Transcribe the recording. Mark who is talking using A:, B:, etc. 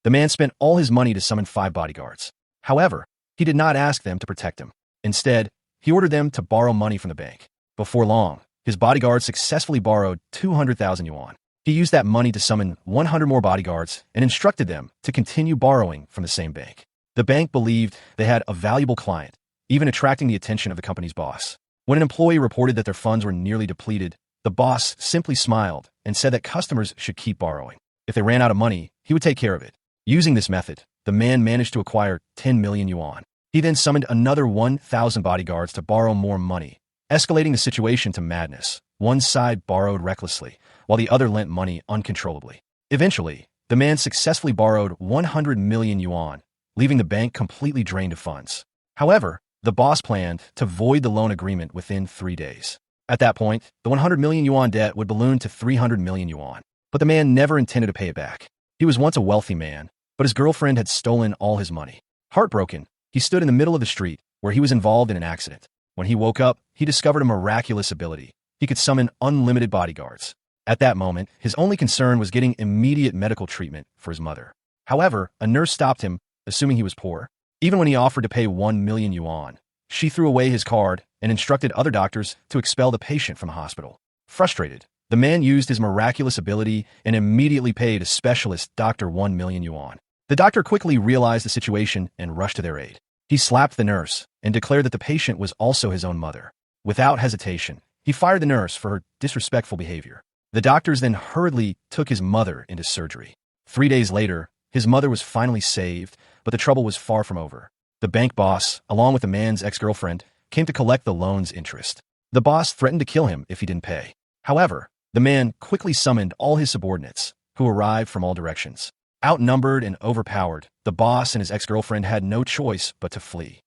A: The man spent all his money to summon 5 bodyguards. However, he did not ask them to protect him. Instead, he ordered them to borrow money from the bank. Before long, his bodyguards successfully borrowed 200,000 yuan. He used that money to summon 100 more bodyguards and instructed them to continue borrowing from the same bank. The bank believed they had a valuable client, even attracting the attention of the company's boss. When an employee reported that their funds were nearly depleted, the boss simply smiled and said that customers should keep borrowing. If they ran out of money, he would take care of it. Using this method, the man managed to acquire 10 million yuan. He then summoned another 1,000 bodyguards to borrow more money, escalating the situation to madness. One side borrowed recklessly, while the other lent money uncontrollably. Eventually, the man successfully borrowed 100 million yuan, leaving the bank completely drained of funds. However, the boss planned to void the loan agreement within 3 days. At that point, the 100 million yuan debt would balloon to 300 million yuan. But the man never intended to pay it back. He was once a wealthy man, but his girlfriend had stolen all his money. Heartbroken, he stood in the middle of the street where he was involved in an accident. When he woke up, he discovered a miraculous ability. He could summon unlimited bodyguards. At that moment, his only concern was getting immediate medical treatment for his mother. However, a nurse stopped him, assuming he was poor. Even when he offered to pay 1 million yuan, she threw away his card and instructed other doctors to expel the patient from the hospital. Frustrated, the man used his miraculous ability and immediately paid a specialist doctor 1 million yuan. The doctor quickly realized the situation and rushed to their aid. He slapped the nurse and declared that the patient was also his own mother. Without hesitation, he fired the nurse for her disrespectful behavior. The doctors then hurriedly took his mother into surgery. 3 days later, his mother was finally saved, but the trouble was far from over. The bank boss, along with the man's ex-girlfriend, came to collect the loan's interest. The boss threatened to kill him if he didn't pay. However, the man quickly summoned all his subordinates, who arrived from all directions. Outnumbered and overpowered, the boss and his ex-girlfriend had no choice but to flee.